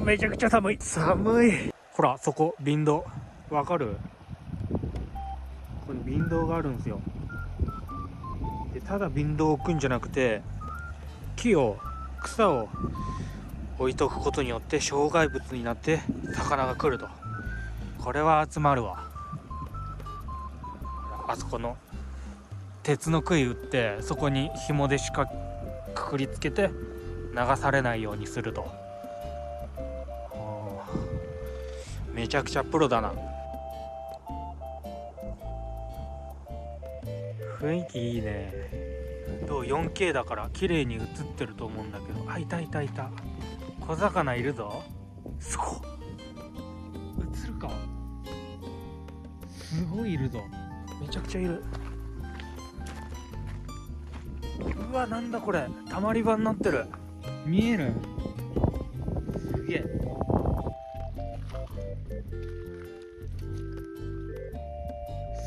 めちゃくちゃ寒い。寒い。ほらそこ林道わかる？ここに林道があるんですよ。でただ林道を置くんじゃなくて、草を置いとくことによって障害物になって魚が来ると。これは集まるわ。あそこの鉄の杭打ってそこに紐でくくりつけて流されないようにすると。めちゃくちゃプロだな。雰囲気いいね。どう 4K だから綺麗に映ってると思うんだけど、あ、いた小魚いるぞ。すごっ、映るか。すごいいるぞ、めちゃくちゃいる。うわ、なんだこれ、たまり場になってる。見える？すげえ。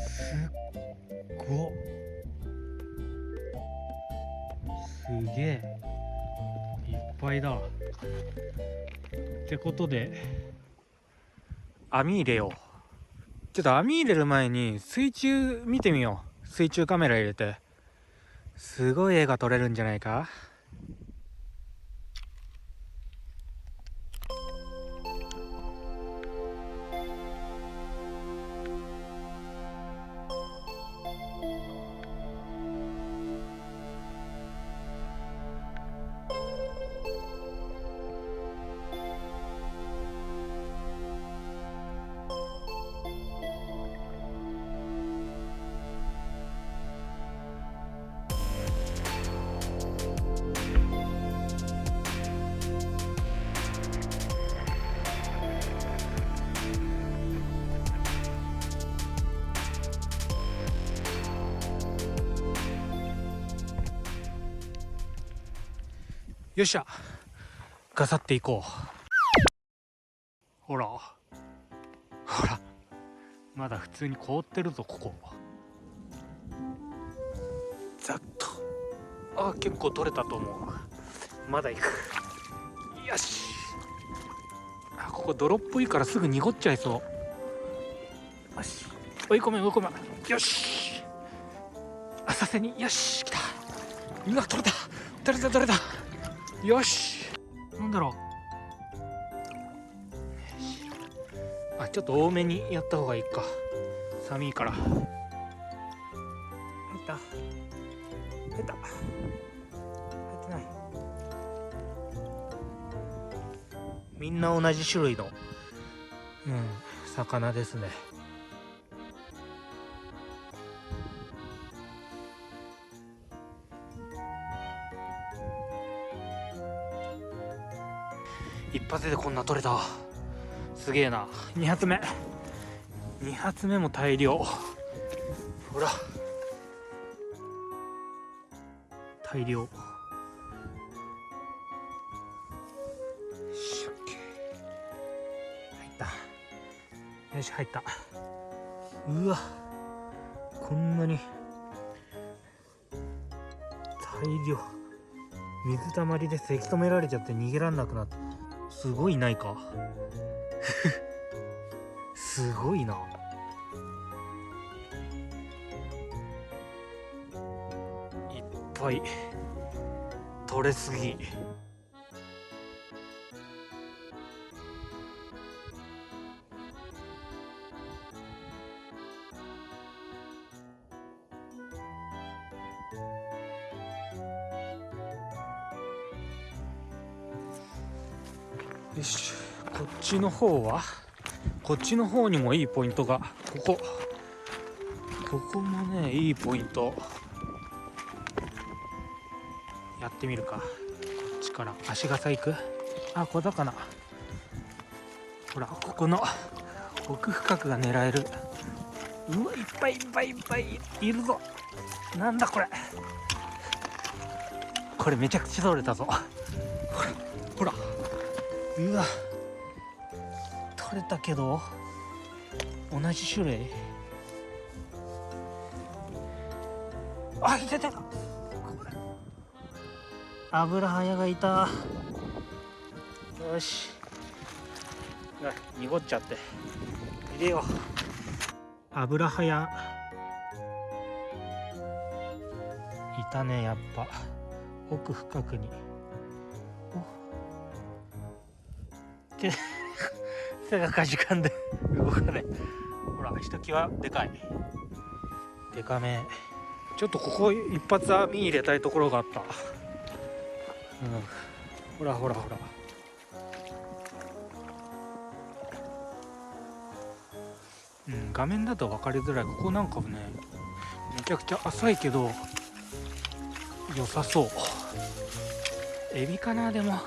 すごっ、すげえいっぱいだ。ってことで網入れよう。ちょっと網入れる前に水中見てみよう。水中カメラ入れてすごい絵が撮れるんじゃないか。よっしゃ、ガサっていこう。ほらまだ普通に凍ってるぞここ。ざっと結構取れたと思う。まだ行く。よし。ここ泥っぽいからすぐ濁っちゃいそう。よし、追い込め。よし、浅瀬に。よし、来た。うわ、取れた。よし、なんだろう。ちょっと多めにやった方がいいか、寒いから。入った入ってない。みんな同じ種類の魚ですね。一発でこんな取れた。すげえな。2発目も大量。ほら、大量。入った。よし、入った。うわ、こんなに大量。水たまりでせき止められちゃって逃げらんなくなった。すごいないかすごいな。いっぱい取れすぎ。よし、こっちの方にもいいポイントが。ここもね、いいポイントやってみるか。こっちから足が行く。小魚。ほら、ここの奥深くが狙える。うわ、いっぱいいるぞ。なんだこれ。これめちゃくちゃ取れたぞ。ほら、うわ、取れたけど同じ種類。いた。油早がいた。よし、濁っちゃって入れよう。油はやいたね、やっぱ奥深くに。手がかじかんで動かない。ほら、ひときわでかい、でかめ。ちょっとここ一発網入れたいところがあった。ほらほらほら、画面だと分かりづらい。ここなんかもね、めちゃくちゃ浅いけど良さそう。エビかな。でも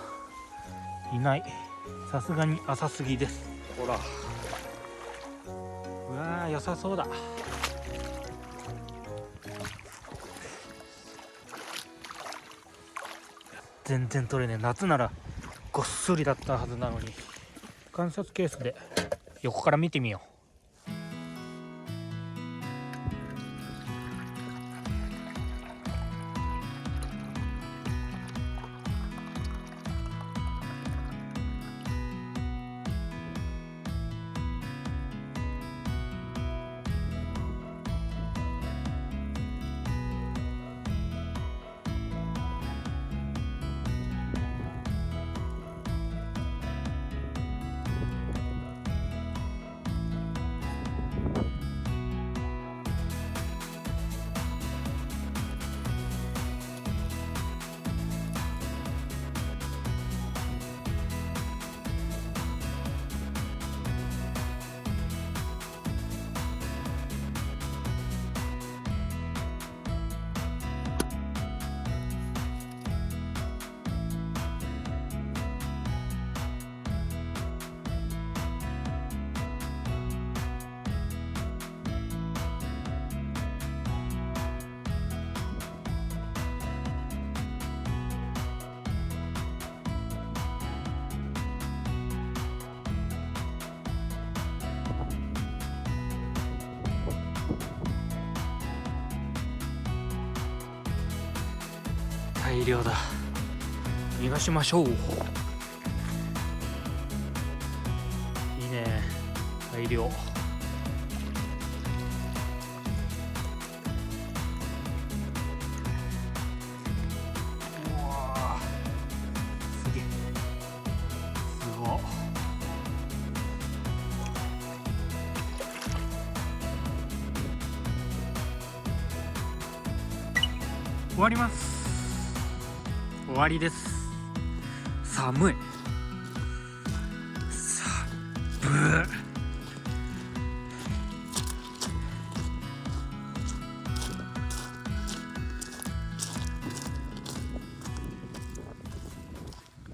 いない、さすがに浅すぎです。ほら、うわー良さそうだ。全然取れねえ。夏ならごっそりだったはずなのに。観察ケースで横から見てみよう。大量だ。逃がしましょう。いいね、大量。うわすげえ、すごっ。終わります。終わりです。寒い。寒い。